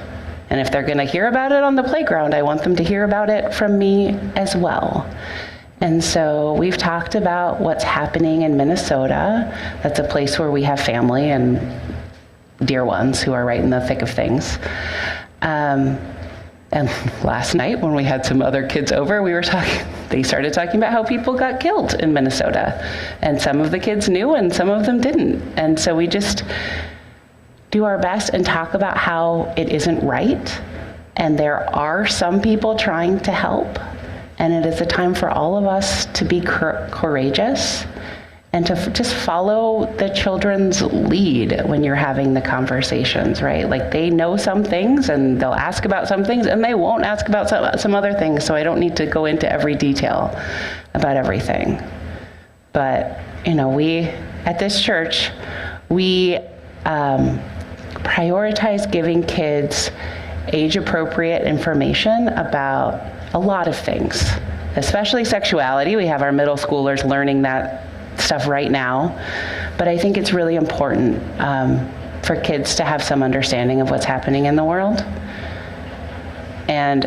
[SPEAKER 2] And if they're going to hear about it on the playground, I want them to hear about it from me as well. And so we've talked about what's happening in Minnesota. That's a place where we have family and dear ones who are right in the thick of things. And last night when we had some other kids over, they started talking about how people got killed in Minnesota. And some of the kids knew and some of them didn't. And so we just do our best and talk about how it isn't right. And there are some people trying to help. And it is a time for all of us to be courageous and to just follow the children's lead when you're having the conversations, right? Like, they know some things and they'll ask about some things and they won't ask about some other things. So I don't need to go into every detail about everything. But, we, at this church, we prioritize giving kids age-appropriate information about a lot of things, especially sexuality. We have our middle schoolers learning that stuff right now, but I think it's really important for kids to have some understanding of what's happening in the world. And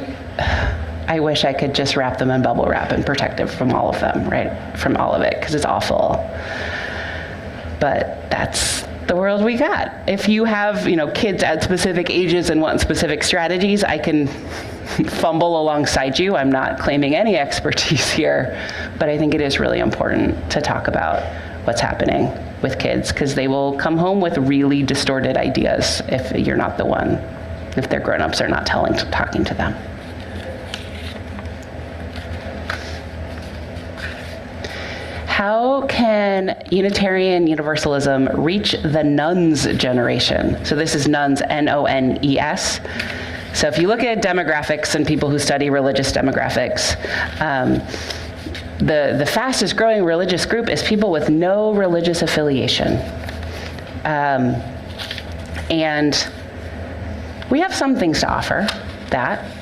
[SPEAKER 2] I wish I could just wrap them in bubble wrap and protect them from all of them, right? From all of it, because it's awful. But that's the world we got. If you have, kids at specific ages and want specific strategies, I can fumble alongside you. I'm not claiming any expertise here, but I think it is really important to talk about what's happening with kids, because they will come home with really distorted ideas if you're not the one, if their grown-ups are not talking to them. How can Unitarian Universalism reach the nones generation? So this is nones, N-O-N-E-S. So if you look at demographics and people who study religious demographics, the fastest growing religious group is people with no religious affiliation. And we have some things to offer that.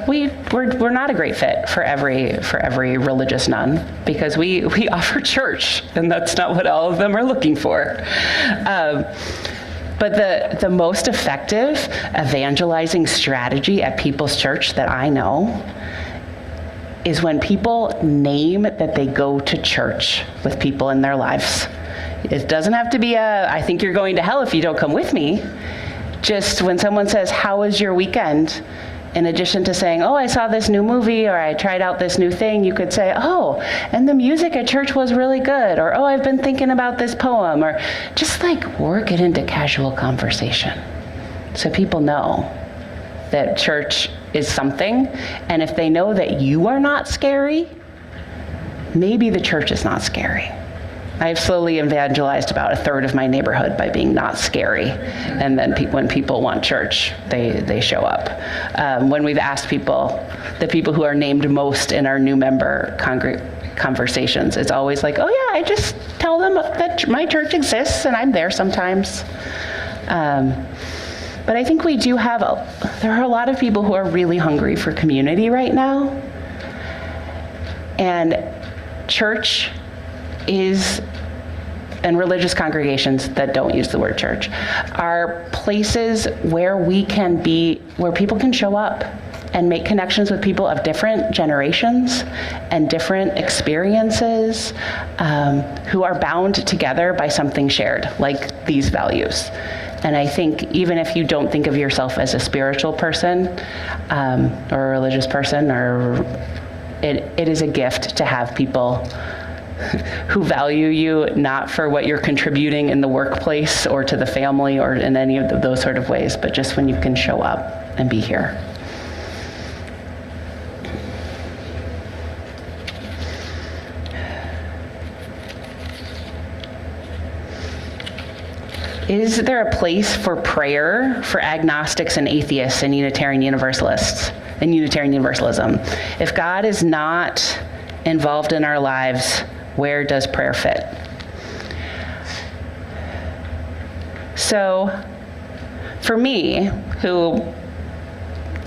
[SPEAKER 2] We're not a great fit for every religious nun, because we offer church, and that's not what all of them are looking for. But the most effective evangelizing strategy at People's Church that I know is when people name that they go to church with people in their lives. It doesn't have to be I think you're going to hell if you don't come with me. Just when someone says, how was your weekend? In addition to saying, oh, I saw this new movie, or I tried out this new thing, you could say, oh, and the music at church was really good, or oh, I've been thinking about this poem, or just work it into casual conversation so people know that church is something. And if they know that you are not scary, maybe the church is not scary. I've slowly evangelized about a third of my neighborhood by being not scary. And then when people want church, they show up. When we've asked people, the people who are named most in our new member conversations, it's always like, oh yeah, I just tell them that my church exists and I'm there sometimes. But I think we do have, there are a lot of people who are really hungry for community right now. And church and religious congregations that don't use the word church are places where where people can show up and make connections with people of different generations and different experiences, who are bound together by something shared, like these values. And I think even if you don't think of yourself as a spiritual person or a religious person, it is a gift to have people who value you not for what you're contributing in the workplace or to the family or in any of those sort of ways, but just when you can show up and be here. Is there a place for prayer for agnostics and atheists and Unitarian Universalists and Unitarian Universalism? If God is not involved in our lives, where does prayer fit? So, for me, who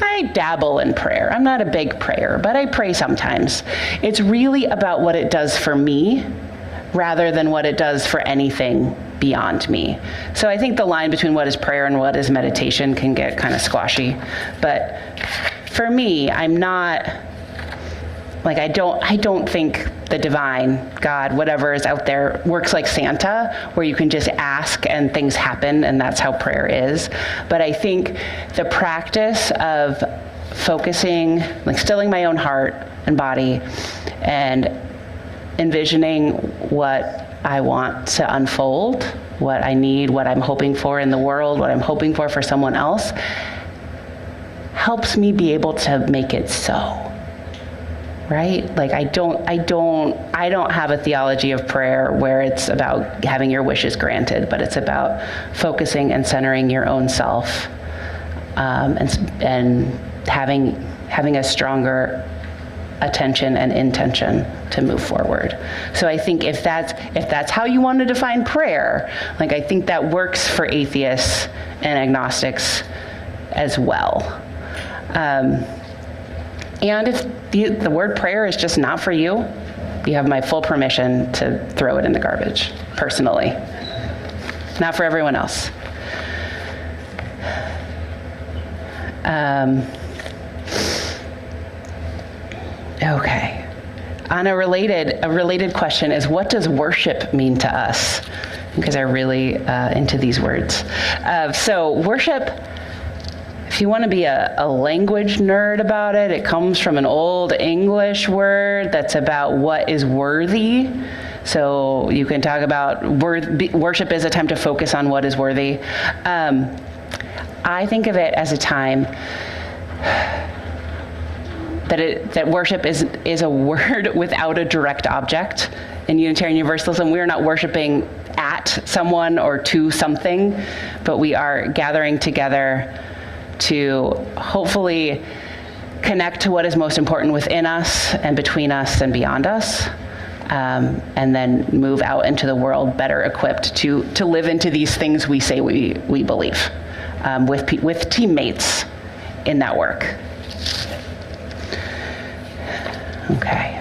[SPEAKER 2] I dabble in prayer, I'm not a big prayer, but I pray sometimes. It's really about what it does for me rather than what it does for anything beyond me. So I think the line between what is prayer and what is meditation can get kind of squashy. But for me, I'm not, like, I don't think the divine, God, whatever is out there, works like Santa, where you can just ask and things happen, and that's how prayer is. But I think the practice of focusing, like stilling my own heart and body and envisioning what I want to unfold, what I need, what I'm hoping for in the world, what I'm hoping for someone else, helps me be able to make it so. Right? Like I don't have a theology of prayer where it's about having your wishes granted, but it's about focusing and centering your own self, and having a stronger attention and intention to move forward. So I think if that's how you want to define prayer, like I think that works for atheists and agnostics as well. And if the word prayer is just not for you, you have my full permission to throw it in the garbage, personally. Not for everyone else. Okay. On a related question is, what does worship mean to us? Because I'm really into these words. So worship, if you want to be a language nerd about it, it comes from an old English word that's about what is worthy. So you can talk about worship is a time to focus on what is worthy. I think of it as a time that worship is a word without a direct object. In Unitarian Universalism, we are not worshiping at someone or to something, but we are gathering together to hopefully connect to what is most important within us and between us and beyond us, and then move out into the world better equipped to live into these things we say we believe, with teammates in that work. Okay.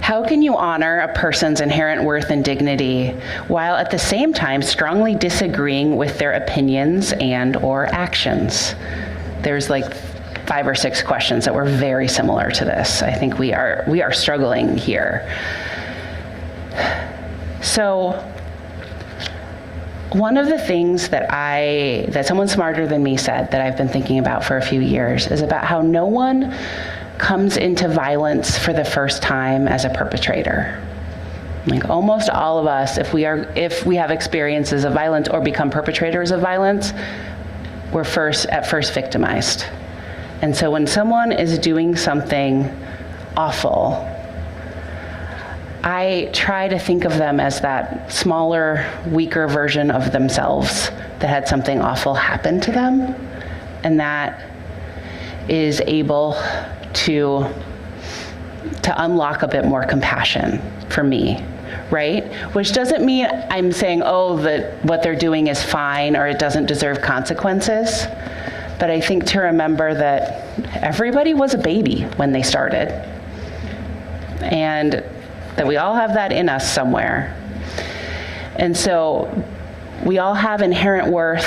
[SPEAKER 2] How can you honor a person's inherent worth and dignity while at the same time strongly disagreeing with their opinions and or actions? There's like 5 or 6 questions that were very similar to this. I think we are struggling here. So one of the things that someone smarter than me said that I've been thinking about for a few years is about how no one comes into violence for the first time as a perpetrator. Like almost all of us, if we have experiences of violence or become perpetrators of violence, we're at first victimized. And so when someone is doing something awful, I try to think of them as that smaller, weaker version of themselves that had something awful happen to them, and that is able to unlock a bit more compassion for me, right? Which doesn't mean I'm saying, that what they're doing is fine or it doesn't deserve consequences. But I think to remember that everybody was a baby when they started, and that we all have that in us somewhere. And so we all have inherent worth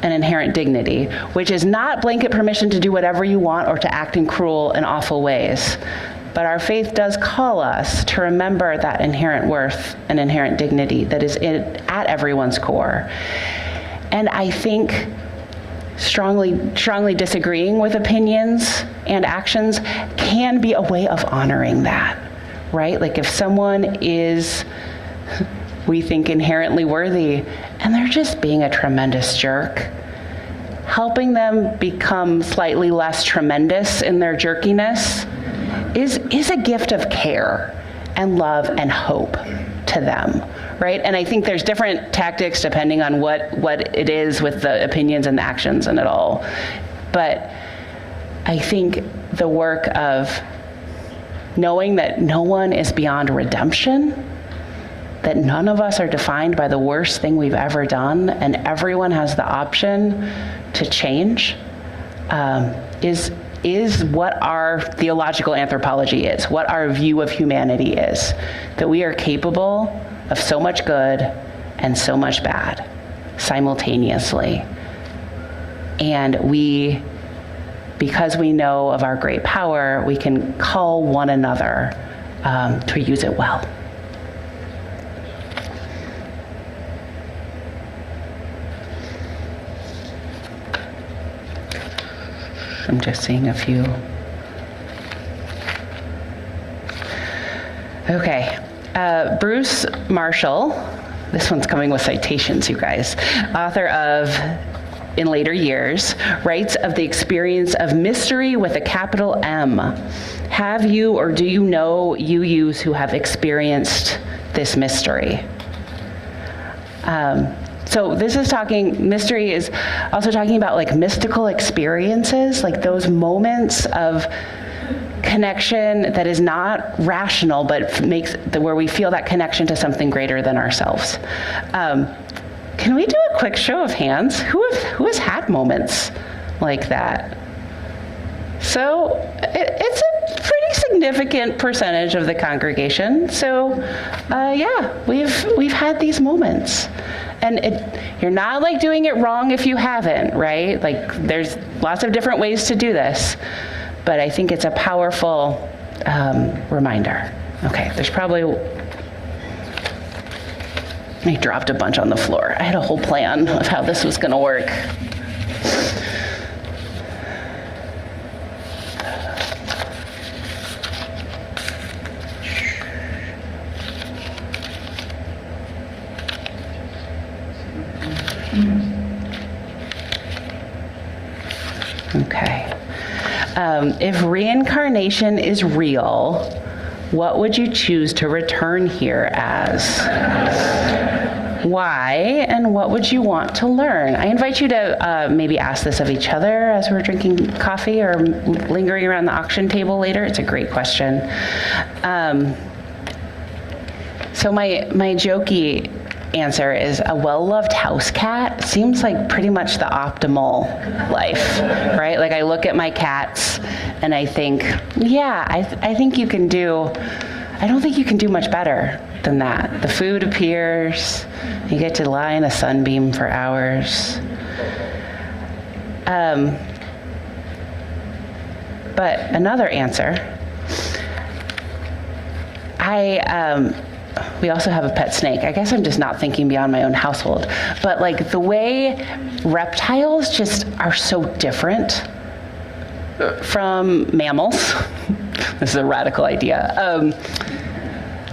[SPEAKER 2] and inherent dignity, which is not blanket permission to do whatever you want or to act in cruel and awful ways. But our faith does call us to remember that inherent worth and inherent dignity that is at everyone's core. And I think strongly disagreeing with opinions and actions can be a way of honoring that, right? Like if someone is, we think, inherently worthy and they're just being a tremendous jerk, helping them become slightly less tremendous in their jerkiness is a gift of care and love and hope to them, right? And I think there's different tactics depending on what it is with the opinions and the actions and it all. But I think the work of knowing that no one is beyond redemption, that none of us are defined by the worst thing we've ever done, and everyone has the option to change, is what our theological anthropology is, what our view of humanity is, that we are capable of so much good and so much bad simultaneously. And because we know of our great power, we can call one another to use it well. I'm just seeing a few. Okay. Bruce Marshall, this one's coming with citations, you guys, author of In Later Years, writes of the experience of mystery with a capital M. Have you or do you know UUs who have experienced this mystery? So this is mystery is also talking about like mystical experiences, like those moments of connection that is not rational, but where we feel that connection to something greater than ourselves. Can we do a quick show of hands? Who has had moments like that? So it's a pretty significant percentage of the congregation. So yeah, we've had these moments. And you're not like doing it wrong if you haven't, right? Like there's lots of different ways to do this. But I think it's a powerful reminder. Okay, there's probably, I dropped a bunch on the floor. I had a whole plan of how this was gonna work. Okay. If reincarnation is real, what would you choose to return here as? Why, and what would you want to learn? I invite you to maybe ask this of each other as we're drinking coffee or lingering around the auction table later. It's a great question. So my jokey answer is a well-loved house cat seems like pretty much the optimal life, right? Like I look at my cats and I think, yeah, I think you can do, I don't think you can do much better than that. The food appears, you get to lie in a sunbeam for hours. But another answer, we also have a pet snake. I guess I'm just not thinking beyond my own household. But like the way reptiles just are so different from mammals. This is a radical idea.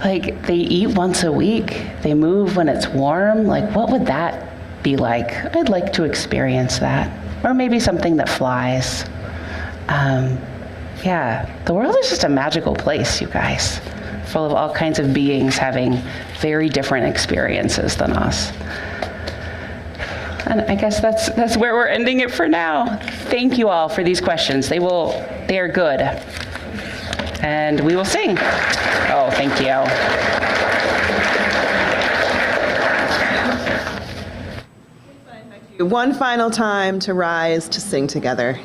[SPEAKER 2] Like they eat once a week. They move when it's warm. Like what would that be like? I'd like to experience that. Or maybe something that flies. Yeah, the world is just a magical place, you guys. Full of all kinds of beings having very different experiences than us. And I guess that's where we're ending it for now. Thank you all for these questions. They are good. And we will sing. Oh, thank you.
[SPEAKER 1] One final time to rise to sing together.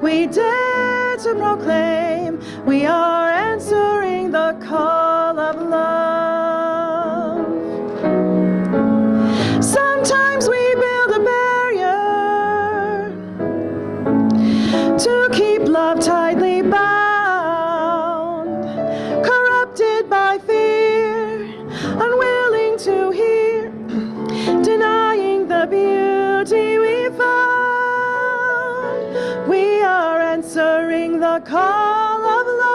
[SPEAKER 1] We dare to proclaim we are answering the call of love. Sometimes we build a barrier to keep love tightly bound, corrupted by fear, unwilling to hear, denying the beauty we found. We are answering the call of love.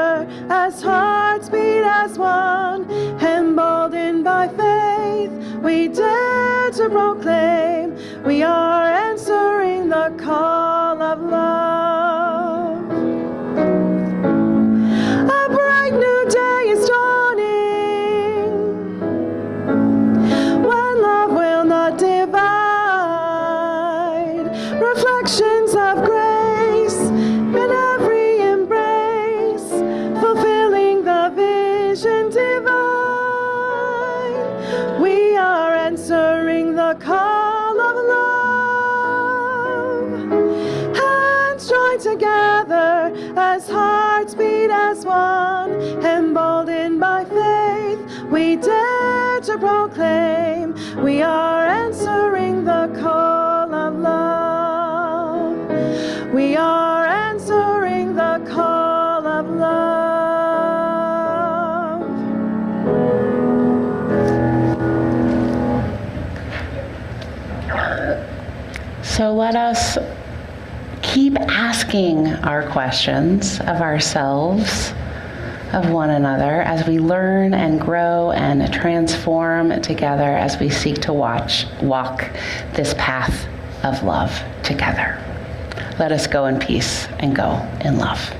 [SPEAKER 1] together as hearts beat as one, emboldened by faith, we dare to proclaim we are answering the call of love. A bright new day is dawning, when love will not divide. Reflections of grace in every embrace, fulfilling the vision divine. We are answering the call of love. Hands joined together as hearts beat as one, emboldened by faith, we dare to proclaim we are answering the call of love. We are answering the call of love.
[SPEAKER 2] So let us keep asking our questions of ourselves, of one another, as we learn and grow and transform together as we seek to walk this path of love together. Let us go in peace and go in love.